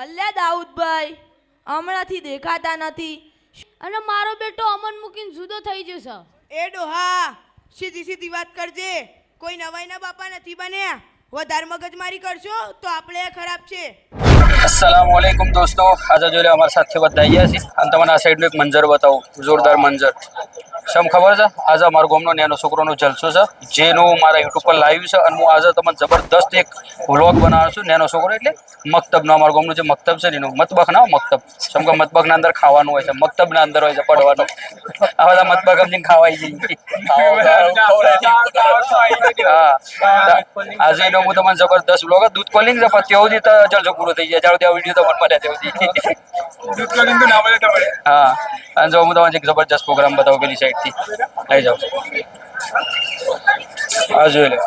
અલ્યા દાઉદભાઈ, હમણાંથી દેખાતા નથી. અને મારો બેટો અમન મૂકીને જુદો થઈ જશે. એ ડોહા, સીધી સીધી વાત કરજે. કોઈ નવાઈના બાપા નથી બન્યા. વધારે મગજમારી કરશો તો આપણે ખરાબ છે. अस्सलाम वालेकुम दोस्तों, आज जो हमारे साथ બધા આવ્યા છે અને તમને આ સાઈડનો એક મંજર બતાવું, જોરદાર મંજર. સમ ખબર છે, આજે અમારો ગામનો નાનો છોકરોનો જલસો છે, જેનું મારા યુટ્યુબ પર લાઈવ છે અને હું આજે તમને જબરદસ્ત એક વ્લોગ બનાવું છું. નાનો છોકરો એટલે મક્તબનો, અમારો ગામનો જે મક્તબ છે એનો મતબખ ના મક્તબ. સમ કે મતબખના અંદર ખાવાનું હોય છે, મક્તબના અંદર હોય છે પડવાનું. આ બધા મતબખ સમજીને ખાવાઈ જઈએ. હા, આજે એનો હું તમને જબરદસ્ત વ્લોગ, દૂધ કોલિંગ છે પણ તેવું તો જલસો પૂરો થઈ જાય. ચાલો ત્યાં વિડીયો તો મને મળે. હા, અને જો હું તમને એક જબરજસ્ત પ્રોગ્રામ બતાવું પેલી સાઈડથી લઈ જાઉં. હા, જોઈ લો.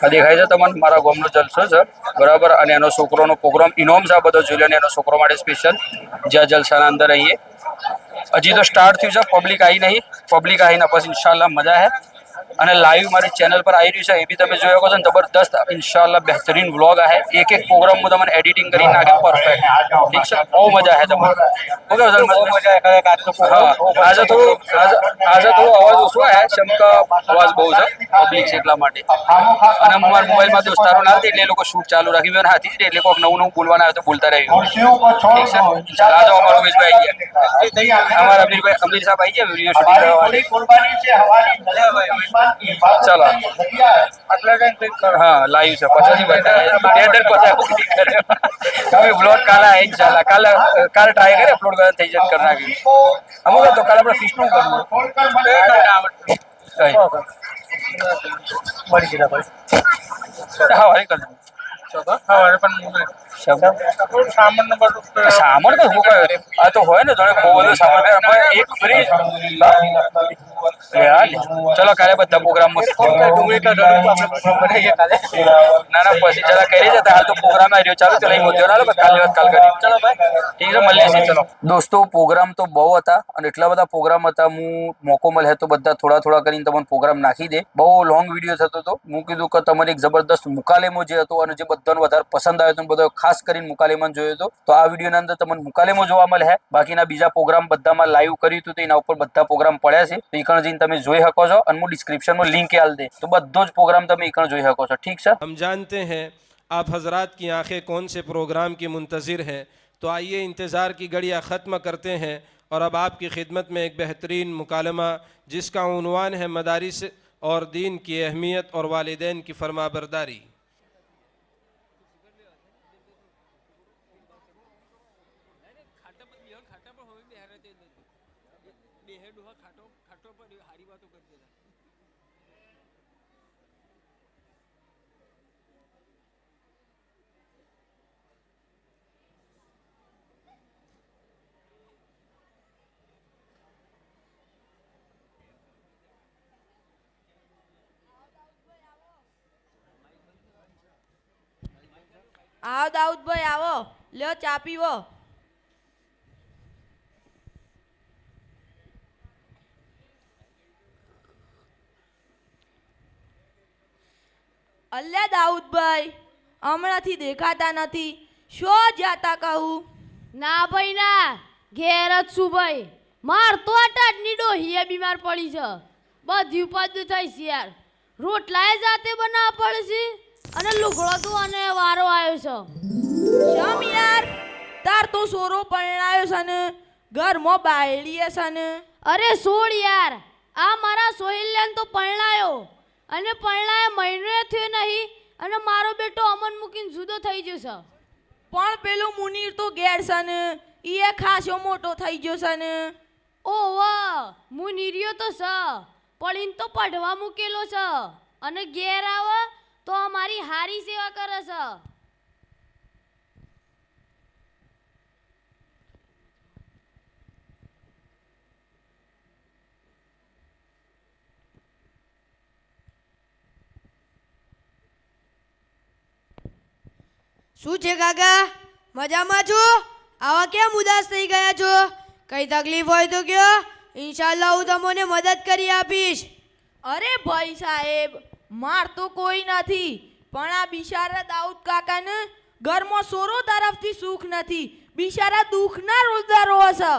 આ દેખાય છે તમને મારા ગામનો જલસો છે, બરાબર. અને એનો છોકરોનો પ્રોગ્રામ ઇનામ છે આ બધો જોઈ લો. એનો છોકરો માટે સ્પેશિયલ જ્યાં જલસાના અંદર રહીએ. હજી તો સ્ટાર્ટ થયું છે, પબ્લિક આવી નહીં. પબ્લિક આવીને પછી ઇન્શાલ્લાહ મજા હે. અને લાઈવ મારી ચેનલ પર આવી રહ્યું છે, એ બી તમે જોઈ શકો છો ને. જબરદસ્ત ઇન્શાલ્લાહ બહેતરીન વ્લોગ आहे. એક એક પ્રોગ્રામ હું તમને એડિટિંગ કરી નાખે પરફેક્ટ. ઠીક છે, બહુ મજા આવે તમને. ઓકે સર, બહુ મજા આવે. હા, આજે થોડું અવાજ ઓછો આવે, કેમ કે અવાજ બહુ છે, પબ્લિક છે એટલા માટે. અને હું મારા મોબાઈલમાં દોસ્તારો ના હતી એટલે એ લોકો શૂટ ચાલુ રાખી મેં હાથી જ એટલે કોઈક નવું નવું બોલવાના આવે તો બોલતા રહ્યું. ઠીક છે, ચાલો આજે અમારો ઉમેશભાઈ આવી ગયા, અમારા અમીર સાહેબ આવી ગયા વિડીયો શૂટિંગ કરવા. ચલો હા, લાઈવ છે પછી બતાવે બ્લોગ કાલે આવી ઇન્શાલ્લાહ. કાલે ટ્રાય કરે અપલોડ કરવા થઈ જાય કરી નાખી. અમુક તો કાલે આપણે ફિશ નું કરવું હા કરી સામાન તો આ તો હોય ને જોડે બહુ બધો સામાન. એક ફ્રીજ. ચલો કાલે બધા પ્રોગ્રામ ના ના પછી જરા કરી જતા. હાલ તો પ્રોગ્રામ આવી રહ્યો. ચાલો ચલો મોતિયો ના કાલે વાત કાલ કરી. ચલો ભાઈ, ઠીક છે, મળીએ છીએ. ચલો દોસ્તો, પ્રોગ્રામ તો બહુ હતા અને એટલા બધા પ્રોગ્રામ હતા. હું મોકો મળે તો બધા થોડા થોડા કરીને તમને પ્રોગ્રામ નાખી દે. બહુ લોંગ વિડીયો થતો હતો. હું કીધું કે તમારે એક જબરદસ્ત મુકાલેમો જે હતો અને જે બધાને વધારે પસંદ આવ્યો હતો, બધો ખાસ કરીને મુકાલેમાં જોયો હતો. તો આ વિડીયોના અંદર તમને મુકાલેમો જોવા મળે. બાકીના બીજા પ્રોગ્રામ બધામાં લાઈવ કર્યું હતું, એના ઉપર બધા પ્રોગ્રામ પડ્યા છે. તો ઈકણ જઈને તમે જોઈ શકો છો અને હું ડિસ્ક્રિપ્શનમાં લિંક આલ દે તો બધો જ પ્રોગ્રામ તમે ઈકણ જોઈ શકો છો. ઠીક છે, हम जानते हैं आप हजरात की आंखें कौन से प्रोग्राम की मुंतज़िर हैं, तो आइए इंतज़ार की घड़ियाँ ख़त्म करते हैं और अब आपकी खिदमत में एक बेहतरीन मुकालमा जिसका उन्वान है मदारिस और दीन की अहमियत और वालिदैन की फरमाबरदारी. આવો દાઉદભાઈ, આવો, લ્યો ચા પીવો. અલ્યા દાઉદભાઈ, હમણાંથી દેખાતા નથી. શું જાતા કહું? ના ભાઈ ના, ઘેર જ છું ભાઈ. માર તો આટાટની ડોહીએ બીમાર પડી છે. બધી ઉપાધિ થઈ છે યાર. રોટલાએ જાતે બનાવવા પડશે અને લુગડો તો અને વારો આવ્યો છે. શમ યાર, તાર તો સોરો પરણાયો છે ને ઘરમાં બાયડીએ છે ને. અરે છોડ યાર, આ મારા સોહિલ્યાન તો પરણાયો અને પરણાય મહિનો થયો નહીં અને મારો બેટો અમન મૂકીને જુદો થઈ ગયો છે. પણ પેલું મુનીર તો ઘેર છે ને, એ ખાસો મોટો થઈ ગયો છે ને. ઓવા મુનીરિયો તો છે પણ ઇન તો પઢવા મૂકેલો છે અને ઘેર આવે તો અમારી હારી સેવા કરે છે. શું છે કાકા, મજામાં છો? આવા કેમ ઉદાસ થઈ ગયા છો? કઈ તકલીફ હોય તો કયો, ઇન્શાલ્લાહ હું તમને મદદ કરી આપીશ. અરે ભાઈ સાહેબ, માર તો કોઈ નથી, પણ આ બિચારા દાઉદ કાકાને ઘરમાં સોરો તરફથી સુખ નથી. બિચારા દુઃખના રોજદારો હશે.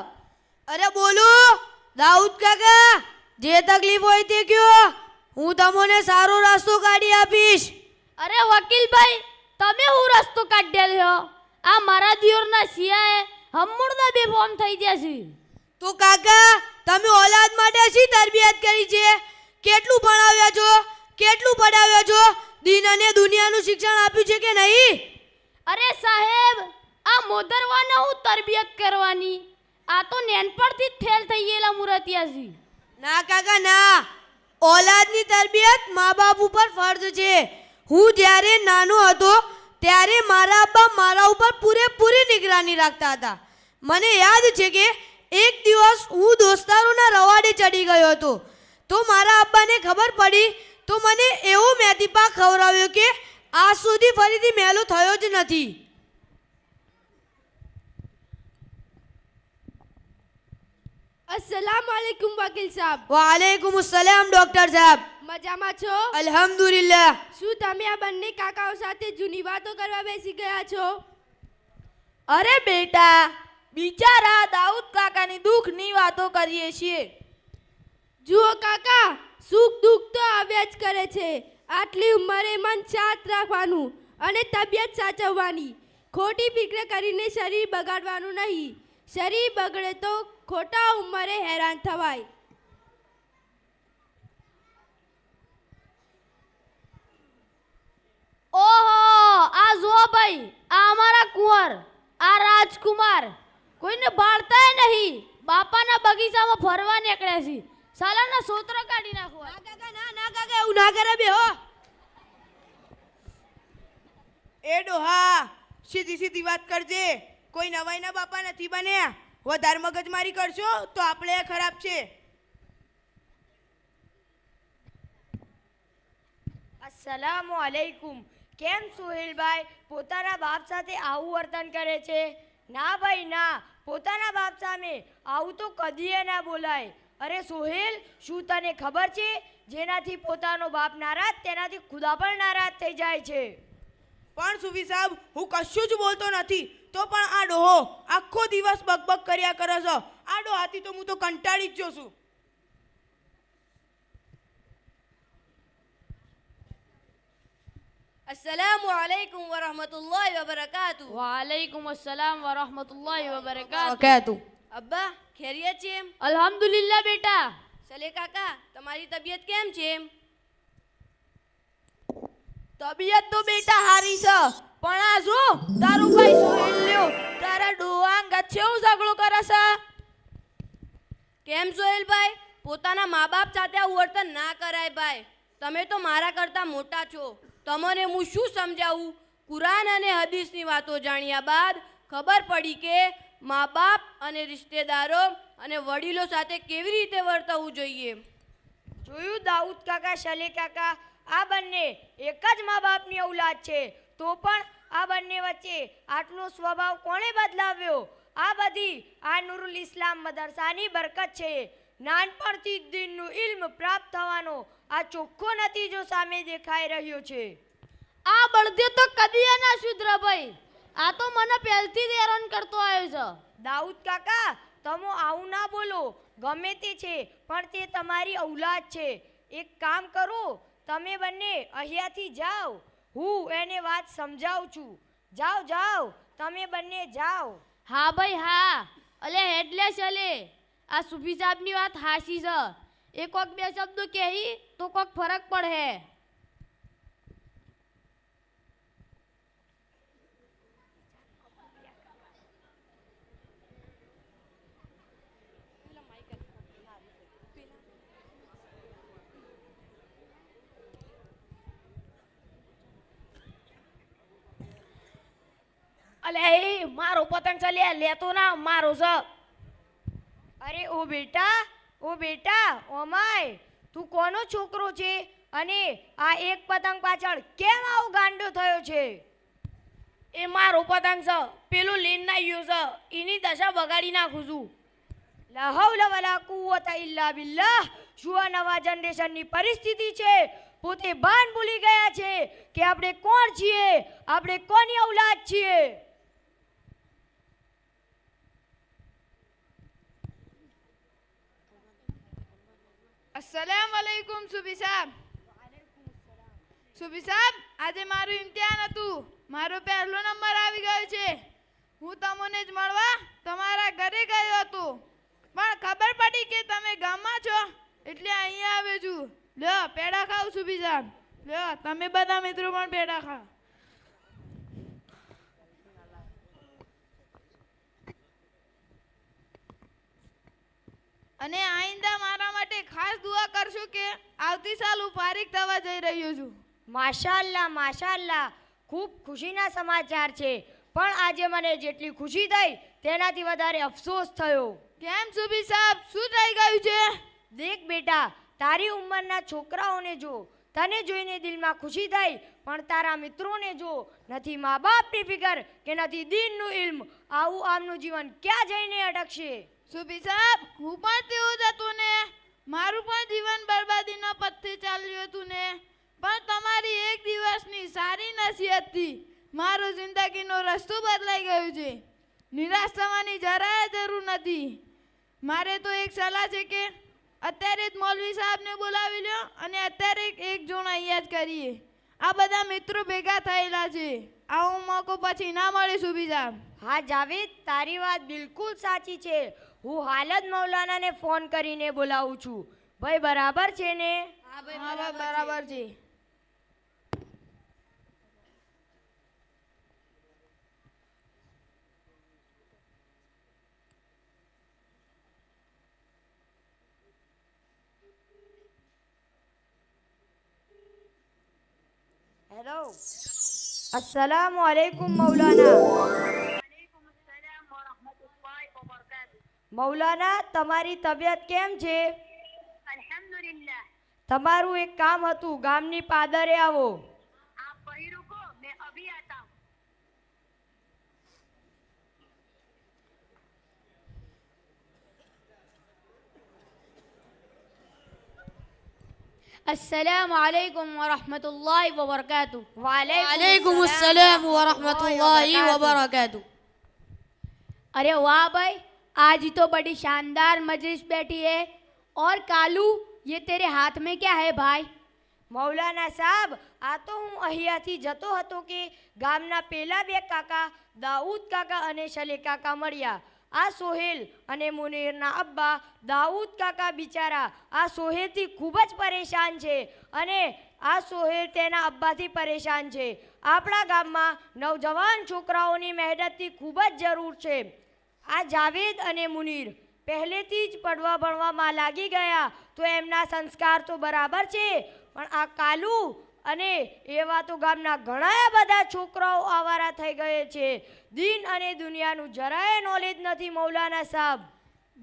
અરે બોલો દાઉદ કાકા, જે તકલીફ હોય તે કયો, હું તમને સારો રસ્તો કાઢી આપીશ. અરે વકીલભાઈ, તમે હું રસ્તો કાઢ્યા લ્યો? આ મારા દિયોરના સિયાએ હમણાં બે ફોર્મ થઈ ગયા છે. તો કાકા તમે ઓલાદ માટે શી તરબિયત કરી છે? કેટલું ભણાવ્યા છો, કેટલું પઢાવ્યા છો, દીન અને દુનિયાનું શિક્ષણ આપ્યું છે કે નહીં? અરે સાહેબ, આ મોદરવાને હું તરબિયત કરવાની? આ તો નેનપણથી જ ફેલ થઈ ગયેલા મુરતિયા છે. ના કાકા ના, ઓલાદની તરબિયત મા બાપ ઉપર ફરજ છે. હું જ્યારે નાનો હતો ત્યારે મારા અબ્બા મારા ઉપર પૂરેપૂરી નિગરાની રાખતા હતા. મને યાદ છે કે એક દિવસ હું દોસ્તારોના રવાડે ચડી ગયો હતો, તો મારા અબ્બાને ખબર પડી તો મને એવો મેથી પાક ખવડાવ્યો કે આજ સુધી ફરીથી મેલો થયો જ નથી. अस्सलाम वालेकुम वकील साहब. વાલેકુમ અસલામ ડોક્ટર સાહેબ. મજામાં છો? અલ્હમ્દુલિલ્લાહ. શું તમે આ બંને કાકાઓ સાથે જૂની વાતો કરવા બેસી ગયા છો? અરે બેટા, બિચારા દાઉદ કાકાની દુઃખની વાતો કરીએ છીએ. જુઓ કાકા, સુખ દુઃખ તો આવ્યા જ કરે છે. આટલી ઉંમરે મન શાંત રાખવાનું અને તબિયત સાચવવાની. ખોટી ફિક્ર કરીને શરીર બગાડવાનું નહીં. શરીર બગડે તો ખોટા ઉંમરે હેરાન થવાય. ઓહો, આ જો ભાઈ, આ અમારા કુંવર, આ રાજકુમાર કોઈને બાળતાય નહીં. બાપાના બગીચામાં ફરવા નીકળ્યા છે. સાલાના સોત્રો કાઢી નાખવા. ના કાકા ના, ના કાકા એવું ના કરે બે હો. એ ડોહા, સીધી સીધી વાત કરજે. કોઈ નવાઈના બાપા નથી બન્યા. વધારે મગજમારી કરશો તો આપણે ખરાબ છે. અસ્સલામુ અલૈકુમ. કેમ સોહેલભાઈ પોતાના બાપ સાથે આવું વર્તન કરે છે? ના ભાઈ ના, પોતાના બાપ સામે આવું તો કદીએ ના બોલાય. અરે સોહેલ, શું તને ખબર છે, જેનાથી પોતાનો બાપ નારાજ તેનાથી ખુદા પણ નારાજ થઈ જાય છે. પણ સુફી સાહેબ, હું કશું જ બોલતો નથી, તો પણ આ ડોહો આખો દિવસ બકબક કર્યા કરે છે. આ ડોહાથી તો હું તો કંટાળી જ છું. અસ્સલામુ અલૈકુમ વરહમતુલ્લાહિ વબરકાતુ. વાલેકુમ અસ્સલામ વરહમતુલ્લાહિ વબરકાતુહ. કહેતું અબ્બા ખૈરિયત છે? અલ્હમ્દુલિલ્લાહ બેટા. ચલે કાકા, તમારી તબિયત કેમ છે? તબિયત તો બેટા હારી છે, પણ આ જો તારો ભાઈ સોહેલ લ્યો તારા ડોહા અંગત કેવું ઝઘડો કરે છે. કેમ સોહેલભાઈ, પોતાના મા બાપ સાથે આવું વર્તન ના કરાય ભાઈ. તમે તો મારા કરતાં મોટા છો, તમને હું શું સમજાવું? કુરાન અને હદીસની વાતો જાણ્યા બાદ ખબર પડી કે મા બાપ અને રિશ્તેદારો અને વડીલો સાથે કેવી રીતે વર્તવું જોઈએ. જોયું દાઉદ કાકા, શલે કાકા, આ બંને એક જ મા બાપની ઔલાદ છે, તો પણ આ બંને વચ્ચે આટલો સ્વભાવ કોણે બદલાવ્યો? આ બધી આ નુરુલ ઇસ્લામ મદરસાની બરકત છે. નાનપણથી જ દીનનું ઇલ્મ પ્રાપ્ત થવાનો આ ચોખ્ખો નતીજો સામે દેખાઈ રહ્યો છે. આ બળદે તો કદી ના શુદ્ર ભાઈ. આ તો મને પહેલથી જ હેરાન કરતો આવ્યો છે. દાઉદ કાકા, તમે આવું ના બોલો. ગમે તે છે, પણ તે તમારી ઔલાદ છે. એક કામ કરો, તમે બંને અહીંયાથી જાઓ, હું એને વાત સમજાવું છું. જાઓ જાઓ, તમે બંને જાઓ. હા ભાઈ હા. અલે એટલે ચલે, આ સુફી સાહેબની વાત હાસી છે. એ કોક બે શબ્દો કહી તો કોક ફરક પડે. અલે એ મારો પતંગ છે, લેતો ના, મારો છે. અરે ઓ બેટા ઓમાય, તું કોનો છોકરો છે અને આ એક પતંગ પાછળ કેમ આવો ગાંડો થયો છે? એ મારો પતંગ છે, પેલું લીન ના ગયો છે, એની દશા બગાડી નાખું છું. લા હૌલા વલા કુવતા ઇલ્લા બિલ્લાહ. શું આ નવા જનરેશનની પરિસ્થિતિ છે? પોતે ભાન ભૂલી ગયા છે કે આપણે કોણ છીએ, આપણે કોની ઔલાદ છીએ. अस्सलाम वालेकुम સુબી સાહેબ. સુબી સાહેબ, આજે મારું ઇમ્તિહાન હતું. મારો પહેલો નંબર આવી ગયો છે. હું તમને જ મળવા તમારા ઘરે ગયો હતો, પણ ખબર પડી કે તમે ગામમાં છો એટલે અહીંયા આવ્યો છું. લ્યો પેડા ખાવ સુબી સાહેબ. લ્યો તમે બધા મિત્રો પણ પેડા ખાઓ. અને આઈંદા મારા માટે ખાસ દુઆ કરશો કે આવતી સાલ હું ફારિગ થવા જઈ રહ્યો છું. માશાઅલ્લાહ, માશાઅલ્લાહ, ખૂબ ખુશીના સમાચાર છે. પણ આજે મને જેટલી ખુશી થઈ તેનાથી વધારે અફસોસ થયો. કેમ સુબી સાહેબ, શું થઈ ગયું છે? દેખ બેટા, તારી ઉંમરના છોકરાઓને જો, તને જોઈને દિલમાં ખુશી થઈ, પણ તારા મિત્રોને જો, નથી મા બાપની ફિકર કે નથી દીનનું ઇલ્મ. આવું આમનું જીવન ક્યાં જઈને અટકશે? સુબી સાહેબ, હું પણ તેવું જ હતું ને. મારું પણ જીવન બરબાદીના પથે ચાલ્યું હતું ને. પણ તમારી એક દિવસની સારી નસીહતથી મારો જિંદગીનો રસ્તો બદલાઈ ગયો છે. નિરાશ થવાની જરાય જરૂર નથી. મારે તો એક સલાહ છે કે અત્યારે જ મૌલવી સાહેબને બોલાવી લ્યો અને અત્યારે એક જોણ અહીંયા જ કરીએ. આ બધા મિત્રો ભેગા થયેલા છે. આવો મોકો પછી ના મળે સુબી સાહેબ. હા જાવેદ, તારી વાત બિલકુલ સાચી છે. હું હાલ જ મૌલાનાને ફોન કરીને બોલાવું છું. ભાઈ બરાબર છે ને? હા ભાઈ બરાબર છે. હેલો, अस्सलामु अलैकुम मौलाना. મૌલાના, તમારી તબિયત કેમ છે? अल्हम्दुलिल्लाह. તમારું એક કામ હતું, ગામની પાદરે આવો. आप वहीं रुको, मैं अभी आता हूँ. अस्सलाम वालेकुम व रहमतुल्लाहि व बरकातहू. वालेकुम अस्सलाम व रहमतुल्लाहि व बरकातहू. अरे वाह भाई, आज तो बड़ी शानदार मजलिस बैठी है. और कालू, ये तेरे हाथ में क्या है भाई? મૌલાના સાહેબ, આ તો હું અહીંયાથી જતો હતો કે ગામના પેલા બે કાકા દાઉદ કાકા અને શલે કાકા મળ્યા. આ સોહેલ અને મુનીરના અબ્બા દાઉદ કાકા બિચારા આ સોહેલથી ખૂબ જ પરેશાન છે અને આ સોહેલ તેના અબ્બાથી પરેશાન છે. આપણા ગામમાં નવજવાન છોકરાઓની મહેનતની ખૂબ જ જરૂર છે. આ જાવેદ અને મુનીર પહેલેથી જ પડવા ભણવામાં લાગી ગયા તો એમના સંસ્કાર તો બરાબર છે, પણ આ કાલુ અને એવા તો ગામના ઘણા બધા છોકરાઓ આવારા થઈ ગયે છે. દીન અને દુનિયાનું જરાય નોલેજ નથી मौलाना साहब.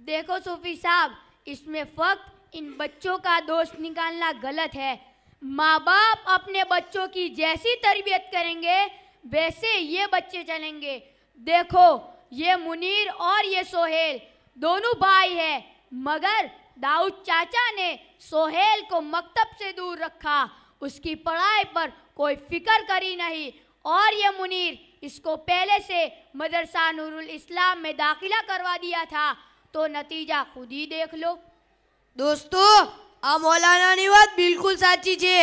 देखो सूफी साहब, इसमें फक्त इन बच्चों का दोष निकालना गलत है. माँ बाप अपने बच्चों की जैसी तरबियत करेंगे वैसे ये बच्चे चलेंगे. देखो, ये मुनीर और ये सोहेल दोनों भाई हैं, मगर दाऊद चाचा ने सोहेल को मकतब से दूर रखा, उसकी पढ़ाई पर कोई फिक्र करी नहीं. और ये मुनीर, इसको पहले से मदरसा नूरुल इस्लाम में दाखिला करवा दिया था, तो नतीजा खुद ही देख लो. દોસ્તો, આ મૌલાનાની વાત બિલકુલ સાચી છે.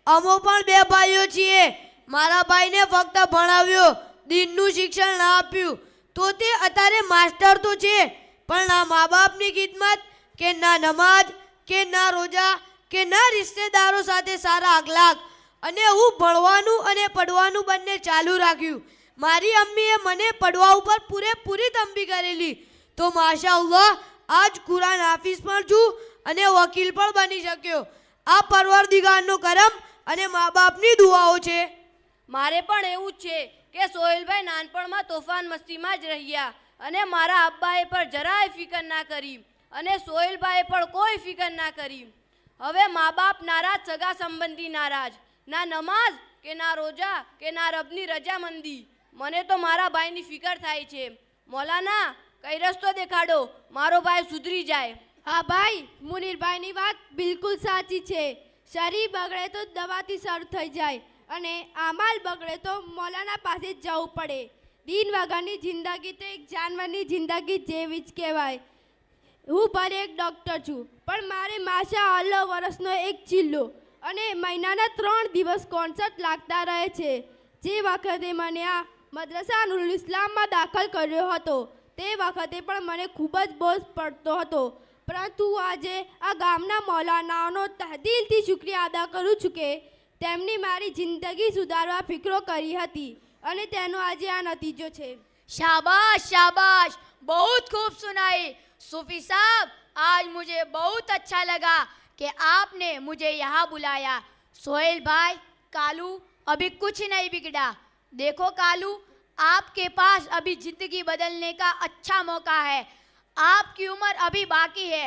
અમો પણ બે ભાઈઓ છીએ. મારા ભાઈને ફક્ત ભણાવ્યો, દીનનું શિક્ષણ ના આપ્યું, તો તે અત્યારે માસ્ટર તો છે, પણ ના મા બાપની ખિદમત કે ના નમાજ કે ના રોજા કે ના રિશ્તેદારો સાથે સારા અખલાક. અને હું ભણવાનું અને પડવાનું બંને ચાલુ રાખ્યું. મારી અમ્મીએ મને પડવા ઉપર પૂરેપૂરી તંબી કરેલી, તો માશાઅલ્લાહ આજ કુરાન હાફિઝ પણ છું અને વકીલ પણ બની શક્યો. આ પરવરદિગારનો કરમ અને મા બાપની દુઆઓ છે. મારે પણ એવું જ છે કે સોહેલભાઈ નાનપણમાં તોફાન મસ્તીમાં જ રહ્યા અને મારા અબ્બાએ પણ જરાય ફિકર ના કરી અને સોહેલભાઈએ પણ કોઈ ફિકર ના કરી. હવે મા બાપ નારાજ, સગા સંબંધી નારાજ, ના નમાઝ કે ના રોજા કે ના રબની રજામંદી. મને તો મારા ભાઈની ફિકર થાય છે. મૌલાના, કઈ રસ્તો દેખાડો, મારો ભાઈ સુધરી જાય. હા ભાઈ, મુનીરભાઈની વાત બિલકુલ સાચી છે. શરીર બગડે તો દવાથી સારું થઈ જાય અને આમાલ બગડે તો મૌલાના પાસે જ જવું પડે. દિન વગરની જિંદગી તો એક જાનવરની જિંદગી જેવી જ કહેવાય. હું ભલે એક ડૉક્ટર છું પણ મારે માશા અલ્લાહ વર્ષનો એક ચિલ્લો અને મહિનાના 3 દિવસ કોન્સર્ટ લાગતા રહે છે. જે વખતે મને આ મદ્રસા નુરુલ ઇસ્લામમાં દાખલ કર્યો હતો તે વખતે પણ મને ખૂબ જ બોજ પડતો હતો, પરંતુ આજે આ ગામના મૌલાનાઓનો તહદિલથી શુક્રિયા અદા કરું છું કે તેમની મારી જિંદગી સુધારવા ફિકરો કરી હતી અને તેનો આજે આ નતીજો છે. शाबाश शाबाश, बहुत खूब सुनाई सूफी साहब. आज मुझे बहुत अच्छा लगा कि आपने मुझे यहाँ बुलाया. सोहेल भाई, कालू अभी कुछ नहीं बिगड़ा. देखो कालू, आपके पास अभी ज़िंदगी बदलने का अच्छा मौका है. आपकी उम्र अभी बाकी है.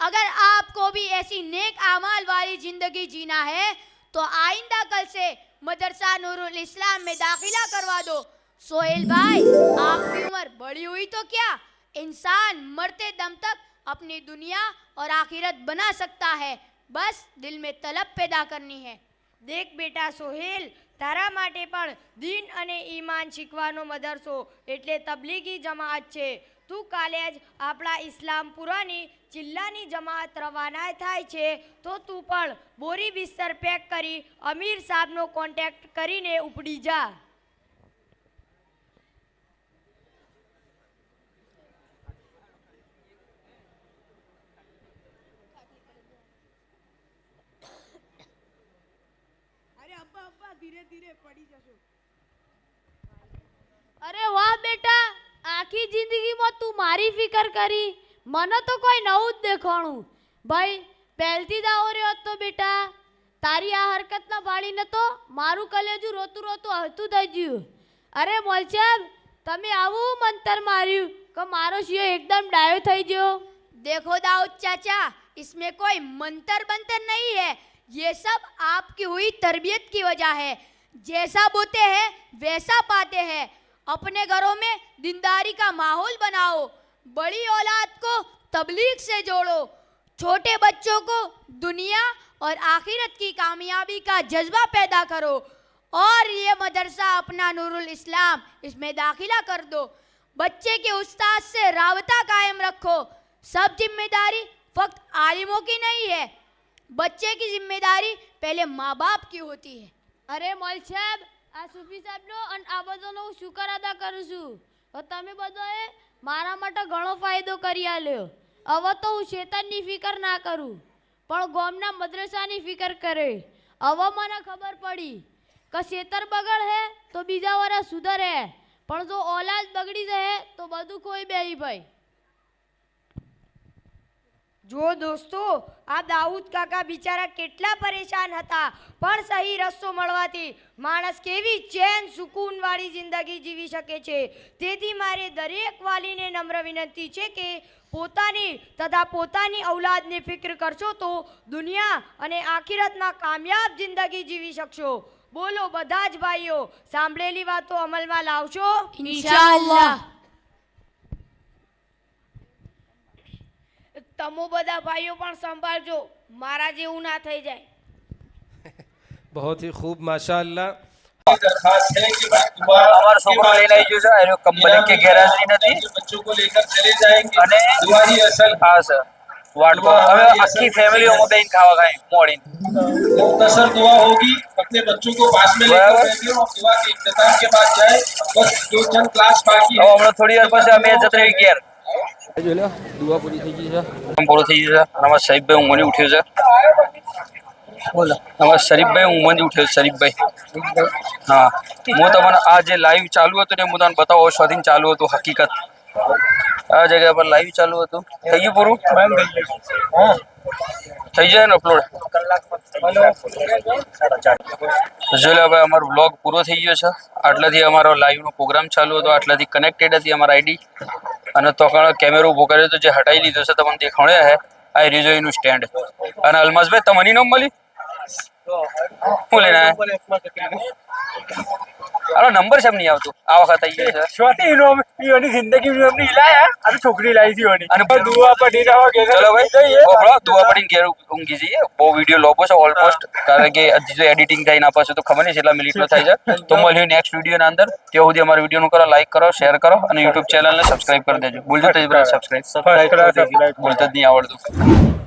अगर आपको भी ऐसी नेक आमाल वाली ज़िंदगी जीना है तो आइंदा कल से मदरसा नूरुल इस्लाम में दाखिला करवा दो. सोहेल भाई, आपकी उम्र बड़ी हुई तो क्या, इंसान मरते दम तक अपनी दुनिया और आखिरत बना सकता है. बस दिल में तलब पैदा करनी है. દેખ બેટા સોહેલ, તારા માટે પણ દીન અને ઈમાન શીખવાનો મદરસો એટલે તબલીગી જમાત છે. તું કાલે જ આપણા ઇસ્લામપુરાની જિલ્લાની જમાત રવાના થાય છે તો તું પણ બોરી બિસ્તર પેક કરી અમીર સાહેબનો કોન્ટેક્ટ કરીને ઉપડી જા. અરે વાહ બેટા, આખી જિંદગીમાં તું મારી ફિકર કરી, મને તો કોઈ નવું જ દેખાણું. ભાઈ પહેલથી જ આવો રહ્યો તો બેટા, તારી આ હરકતના ભાળીને તો મારું કલેજું રોતું રોતું હલતું થઈ ગયું. અરે મોલસાહેબ, તમે આવું મંતર માર્યું કે મારો શિયો એકદમ ડાયો થઈ ગયો. देखो दाऊद चाचा, इसमें कोई मंतर बंतर नहीं है. ये सब आपकी हुई तरबियत की वजह है. जैसा बोते हैं वैसा पाते हैं. अपने घरों में दीनदारी का माहौल बनाओ. बड़ी औलाद को तबलीग से जोड़ो. छोटे बच्चों को दुनिया और आखिरत की कामयाबी का जज्बा पैदा करो. और ये मदरसा अपना नूरुल इस्लाम, इसमें दाखिला कर दो. बच्चे के उस्ताद से राबता कायम रखो. सब जिम्मेदारी फक्त आलिमों की नहीं है. बच्चे की जिम्मेदारी पहले माँ बाप की होती है. અરે મોલસાહેબ, આ સુફી સાહેબનો અને આ બધાનો હું શુકર અદા કરું છું. તો તમે બધાએ મારા માટે ઘણો ફાયદો કરી આલ્યો. હવે તો હું શેતાનની ફિકર ના કરું પણ ગામના મદ્રસાની ફિકર કરે. હવે મને ખબર પડી કે શેતર બગડ હે તો બીજા વરસ સુધરે, પણ જો ઓલાદ બગડી જાય તો બધું કોઈ બેહી ભાઈ. જો દોસ્તો, આ દાઉદ કાકા બિચારા કેટલા પરેશાન હતા પણ સહી રસ્તો મળવાથી માણસ કેવી ચેન સુકૂનવાળી જિંદગી જીવી શકે છે. તેથી મારે દરેક વાલીને નમ્ર વિનંતી છે કે પોતાની તથા પોતાની ઔલાદની ફિક્ર કરશો તો દુનિયા અને આખિરતમાં કામયાબ જિંદગી જીવી શકશો. બોલો બધા જ ભાઈઓ, સાંભળેલી વાતો અમલમાં લાવશો ઇન્શાઅલ્લાહ. તમો બધા ભાઈઓ પણ સંભાળજો, મારા જેવું ના થઈ જાય. बहुत ही खूब माशाअल्लाह. दरखास्त है कि અમારો છોકરો લઈને આવી ગયો છે, એનો કંપની કે ગેરહાજરી નથી बच्चों को लेकर चले जाएंगे. અને दुआरी असल હા સર વાટકો હવે આખી ફેમિલી અમે બેન ખાવા ખાઈ મોડી. मुख्तसर दुआ होगी, अपने बच्चों को पास में लेकर बैठिए और दुआ के इख्तिताम के बाद जाए. बस दो चंद क्लास बाकी હવે है. હમણાં થોડી વાર પછી અમે જતા રહી ઘેર. દુઆ પૂરી થઈ ગઈ છે. પૂરો થઈ ગયો છે. અમારા શરીફભાઈ ઊંઘમાંથી ઉઠ્યો છે. બોલો. અમારા શરીફભાઈ ઊંઘમાંથી ઉઠ્યો છે. શરીફભાઈ, હા, હું તમને આ જે લાઈવ ચાલુ હતું ને હું તમને બતાવો સ્વાધીન ચાલુ હતું. હકીકત આ જગ્યા પર લાઈવ ચાલુ હતું. થઈ ગયું પૂરું? થઈ જાય ને અપલોડ? જો લે હવે અમારો બ્લોગ પૂરો થઈ ગયો છે. આટલાથી અમારો લાઈવનો પ્રોગ્રામ ચાલુ હતો, આટલાથી કનેક્ટેડ હતી અમારા આઈડી. અને તો કેમેરો ઊભો કર્યો તો જે હટાવી લીધો છે તમને દેખાણ્યા હે આ રીઝોઈનું સ્ટેન્ડ. અને અલમાસભાઈ તમને નામ મળી હું લઈને આવ્યા? આનો નંબર છે નહીં આવતો આ વખત આવી ગયો છે શોથી ઇનોમ ઈઓની જિંદગી ઇનોમની લાયા અને છોકરી લાવી હતી ઈઓની અને દુઆ પડી રહો કે ચલો ભાઈ ઓપડો દુઆ પડીને ઘેર ઊંઘી જઈએ બહુ વિડીયો લોબો છે ઓલમોસ્ટ કારણ કે હજી જો એડિટિંગ થાય ના પાછું તો ખબર નહીં કેટલા મિનિટનો થાય છે તો મળીએ નેક્સ્ટ વિડીયોના અંદર ત્યાં સુધી અમારા વિડીયોનું કરો લાઈક કરો શેર કરો અને યુટ્યુબ ચેનલને સબસ્ક્રાઇબ કરી દેજો ભૂલજો તો સબસ્ક્રાઇબ બોલતા જ નહીં આવડતું